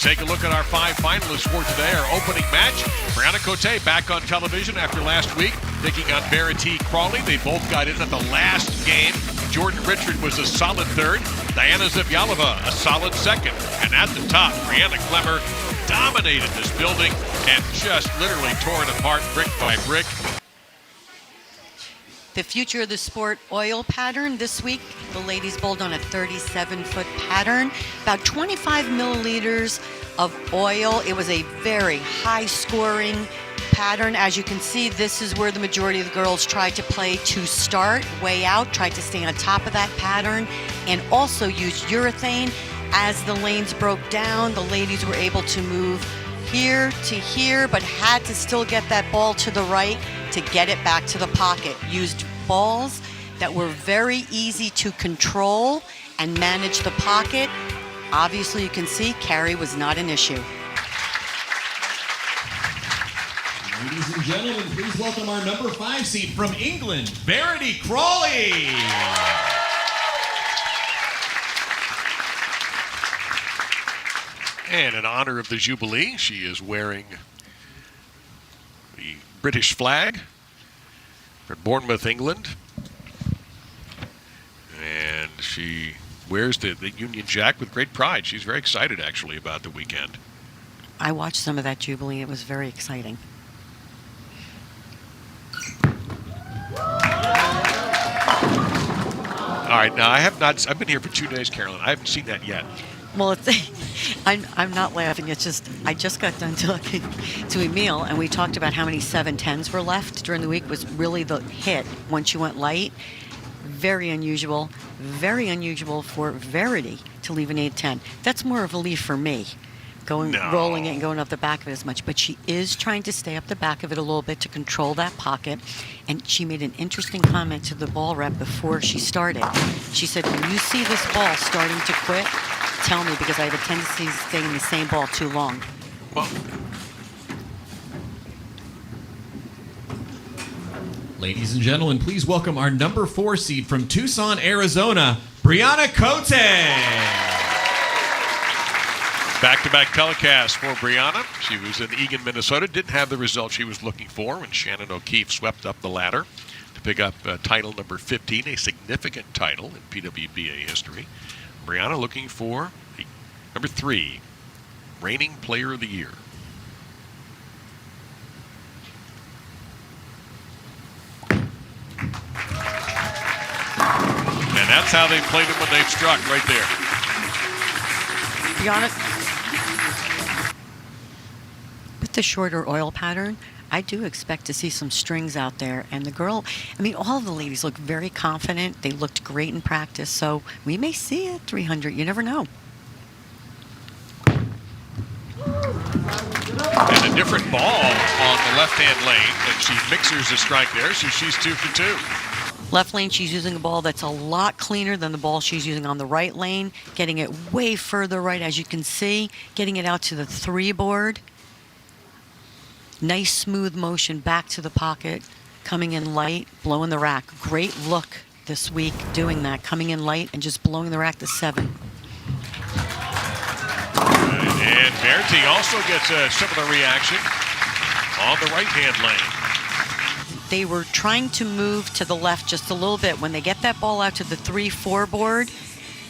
take a look at our 5 finalists for today. Our opening match, Bryanna Cote back on television after last week, taking on Verity Crawley. They both got in at the last game. Jordan Richard was a solid third. Diana Zavyalova, a solid second. And at the top, Brianna Clemmer dominated this building and just literally tore it apart brick by brick. The future of the sport oil pattern this week, the ladies bowled on a 37-foot pattern, about 25 milliliters of oil. It was a very high-scoring pattern. As you can see, this is where the majority of the girls tried to play to start, way out, tried to stay on top of that pattern, and also used urethane. As the lanes broke down, the ladies were able to move here to here, but had to still get that ball to the right to get it back to the pocket. Used balls that were very easy to control and manage the pocket. Obviously, you can see carry was not an issue. Ladies and gentlemen, please welcome our number 5 seed from England, Verity Crawley. And in honor of the Jubilee, she is wearing the British flag for Bournemouth, England. And she wears the Union Jack with great pride. She's very excited, actually, about the weekend. I watched some of that Jubilee. It was very exciting. All right, now I've been here for 2 days, Carolyn. I haven't seen that yet. Well, I'm not laughing. It's just I just got done talking to Emil, and we talked about how many 7-10s were left during the week. Was really the hit once you went light. Very unusual for Verity to leave an 8-10. That's more of a leave for me, rolling it and going up the back of it as much. But she is trying to stay up the back of it a little bit to control that pocket. And she made an interesting comment to the ball rep before she started. She said, when you see this ball starting to quit, tell me, because I have a tendency to stay in the same ball too long. Well, Ladies and gentlemen, please welcome our number 4 seed from Tucson, Arizona, Bryanna Cote. back-to-back telecast for Bryanna. She was in Eagan, Minnesota. Didn't have the result she was looking for when Shannon O'Keefe swept up the ladder to pick up title number 15, a significant title in PWBA history. Bryanna looking for the number 3, reigning player of the year. And that's how they played it when they struck, right there. To be honest, with the shorter oil pattern, I do expect to see some strings out there. And the girl, I mean, all of the ladies look very confident. They looked great in practice. So we may see it 300. You never know. And a different ball on the left-hand lane. And she mixers a strike there, so she's 2 for 2. Left lane, she's using a ball that's a lot cleaner than the ball she's using on the right lane. Getting it way further right, as you can see. Getting it out to the 3 board. Nice smooth motion back to the pocket, coming in light, blowing the rack. Great look this week doing that, coming in light and just blowing the rack to 7. And Verity also gets a similar reaction on the right-hand lane. They were trying to move to the left just a little bit. When they get that ball out to the 3-4 board,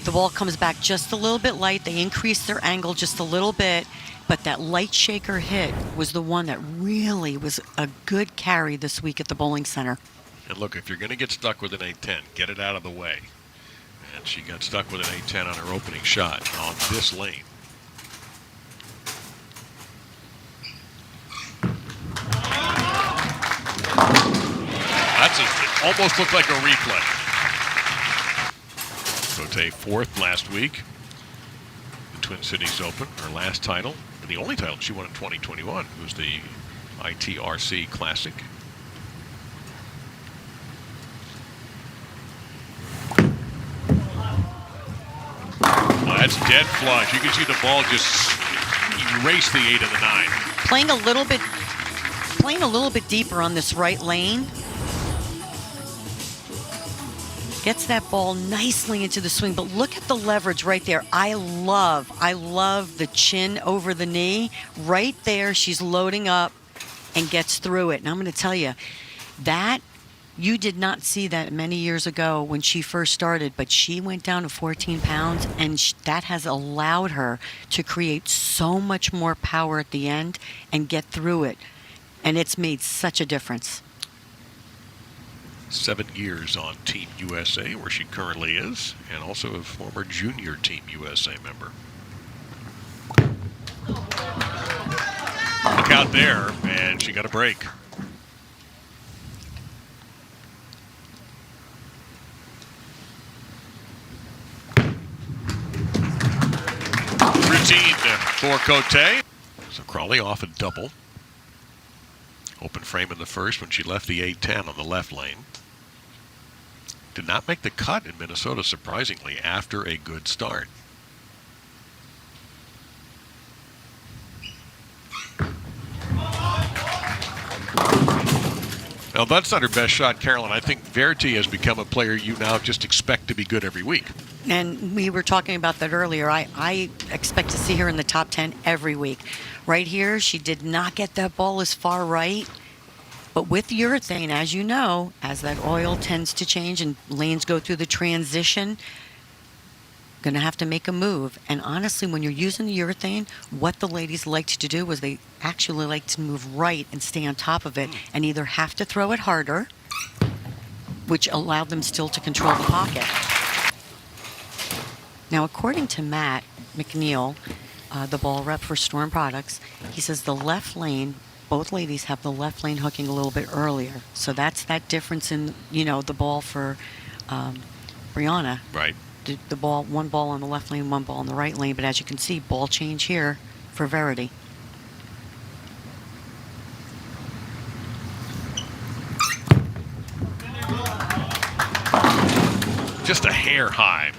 the ball comes back just a little bit light. They increase their angle just a little bit. But that light shaker hit was the one that really was a good carry this week at the bowling center. And look, if you're going to get stuck with an 8-10, get it out of the way. And she got stuck with an 8-10 on her opening shot on this lane. It almost looked like a replay. Cote 4th last week. The Twin Cities Open, her last title. And the only title she won in 2021 was the ITRC Classic. Oh, that's dead flush. You can see the ball just erase the 8 and the 9. Playing a little bit deeper on this right lane. Gets that ball nicely into the swing, but look at the leverage right there. I love the chin over the knee. Right there, she's loading up and gets through it. And I'm going to tell you, that you did not see that many years ago when she first started, but she went down to 14 pounds, and that has allowed her to create so much more power at the end and get through it. And it's made such a difference. 7 years on Team USA, where she currently is, and also a former junior Team USA member. Look out there, and she got a break. Routine for Cote. So Crawley off a double. Open frame in the first when she left the 8-10 on the left lane. Did not make the cut in Minnesota, surprisingly, after a good start. Now, that's not her best shot, Carolyn. I think Verity has become a player you now just expect to be good every week. And we were talking about that earlier. I expect to see her in the top 10 every week. Right here, she did not get that ball as far right. But with urethane, as you know, as that oil tends to change and lanes go through the transition, going to have to make a move. And honestly, when you're using the urethane, what the ladies liked to do was they actually like to move right and stay on top of it and either have to throw it harder, which allowed them still to control the pocket. Now, according to Matt McNeil, the ball rep for Storm Products, he says the left lane, both ladies have the left lane hooking a little bit earlier. So that's that difference in, the ball for Bryanna. Right. The ball, one ball on the left lane, one ball on the right lane. But as you can see, ball change here for Verity. Just a hair high.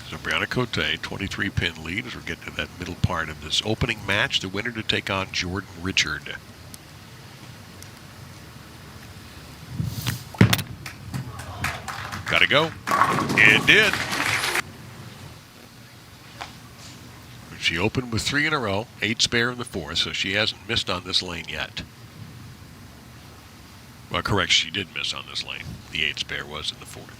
So Bryanna Cote, 23-pin lead as we get to that middle part of this opening match. The winner to take on Jordan Richard. Gotta go. It did. She opened with 3 in a row, 8 spare in the fourth, so she hasn't missed on this lane yet. Well, correct, she did miss on this lane. The 8 spare was in the fourth.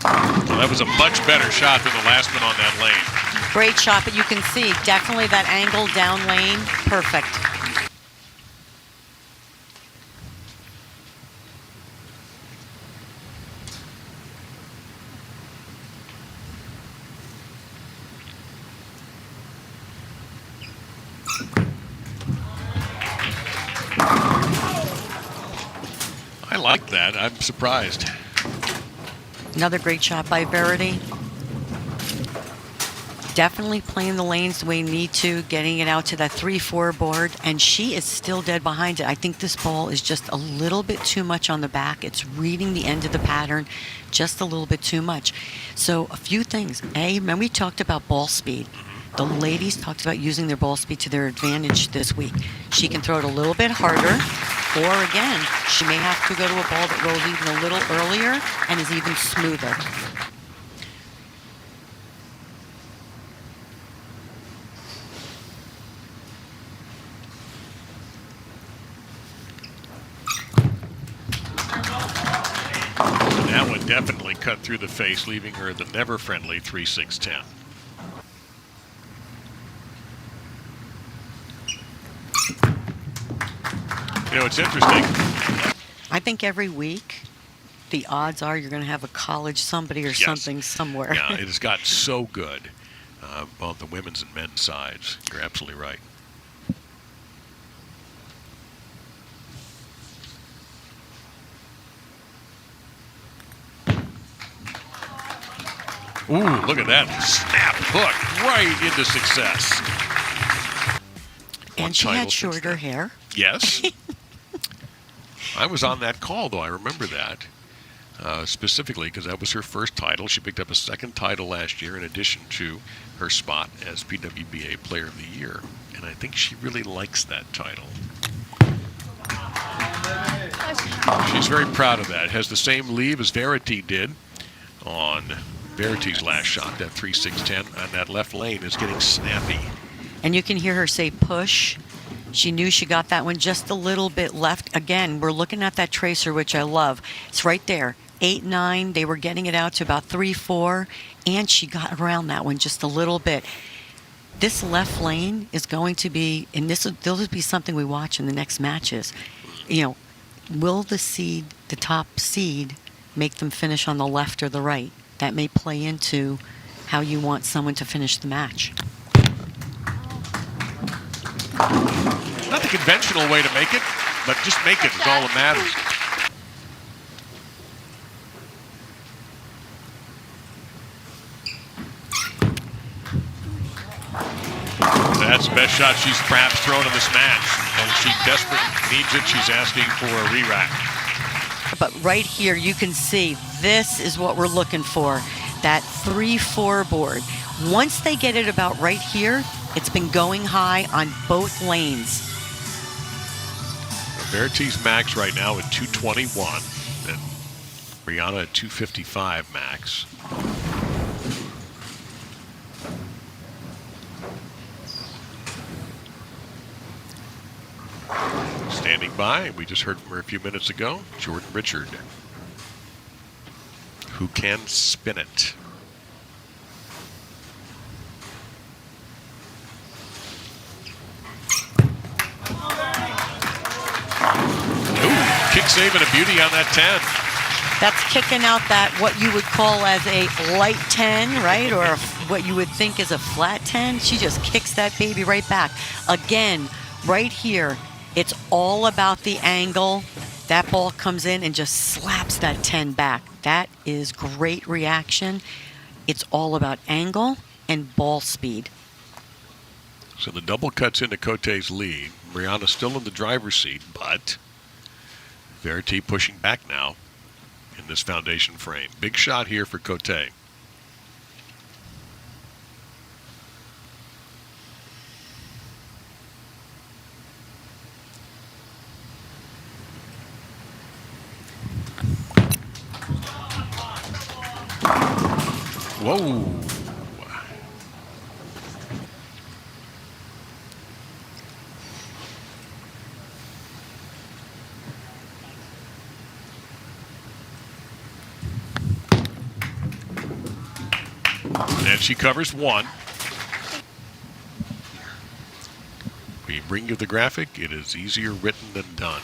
Well, that was a much better shot than the last one on that lane. Great shot, but you can see definitely that angle down lane, perfect. I like that. I'm surprised. Another great shot by Verity. Definitely playing the lanes the way you need to, getting it out to that 3-4 board, and she is still dead behind it. I think this ball is just a little bit too much on the back. It's reading the end of the pattern just a little bit too much. So a few things. A, remember we talked about ball speed. The ladies talked about using their ball speed to their advantage this week. She can throw it a little bit harder, or again, she may have to go to a ball that rolls even a little earlier and is even smoother. That one definitely cut through the face, leaving her the never-friendly 3-6-10. You know, it's interesting. I think every week, the odds are you're going to have a college somebody or something somewhere. Yeah, it has gotten so good on the women's and men's sides. You're absolutely right. Ooh, look at that snap hook right into success. And she had shorter hair. Yes. I was on that call, though. I remember that. specifically because that was her first title. She picked up a second title last year in addition to her spot as PWBA Player of the Year. And I think she really likes that title. She's very proud of that. It has the same leave as Verity did on Verity's last shot. That 3-6-10 on that left lane is getting snappy. And you can hear her say push. She knew she got that one just a little bit left. Again, we're looking at that tracer, which I love. It's right there. 8-9. They were getting it out to about 3-4. And she got around that one just a little bit. This left lane is going to be, and this will be something we watch in the next matches. You know, will the top seed, make them finish on the left or the right? That may play into how you want someone to finish the match. Not the conventional way to make it, but just make it is all that matters. That's the best shot she's perhaps thrown in this match. And she desperately needs it. She's asking for a re-rack. But right here, you can see this is what we're looking for. That 3-4 board. Once they get it about right here, it's been going high on both lanes. Verity's max right now at 221, and Bryanna at 255 max. Standing by, we just heard from her a few minutes ago, Jordan Richard, who can spin it. Kick save and a beauty on that 10. That's kicking out that what you would call as a light 10, right? Or what you would think is a flat 10. She just kicks that baby right back. Again, right here, it's all about the angle. That ball comes in and just slaps that 10 back. That is great reaction. It's all about angle and ball speed. So the double cuts into Cote's lead. Bryanna still in the driver's seat, but Verity pushing back now in this foundation frame. Big shot here for Cote. Whoa. And she covers one. We bring you the graphic. It is easier written than done.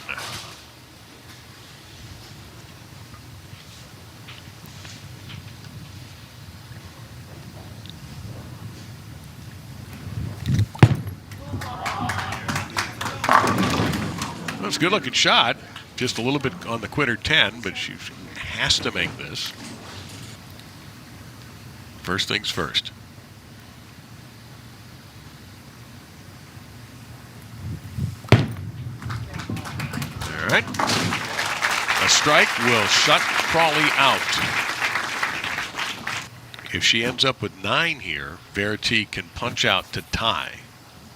That's a good looking shot. Just a little bit on the quitter 10, but she has to make this. First things first. All right. A strike will shut Crawley out. If she ends up with 9 here, Verity can punch out to tie.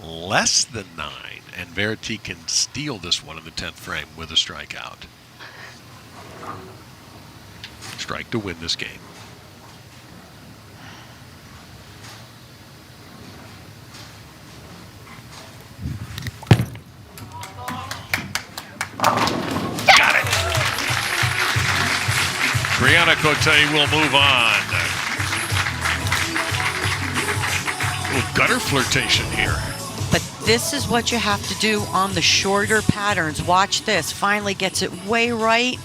Less than 9, and Verity can steal this one in the 10th frame with a strikeout. Strike to win this game. Got it. Bryanna Cote will move on. A little gutter flirtation here. But this is what you have to do on the shorter patterns. Watch this. Finally gets it way right.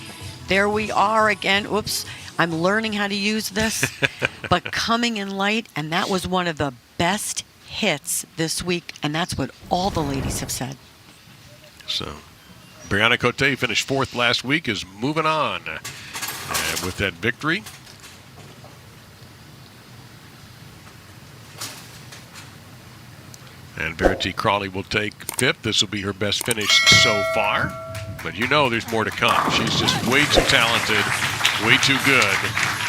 There we are again. Oops. I'm learning how to use this. But coming in light, and that was one of the best hits this week, and that's what all the ladies have said. So Bryanna Cote finished 4th last week, is moving on with that victory. And Verity Crawley will take 5th. This will be her best finish so far. But you know there's more to come. She's just way too talented, Way too good.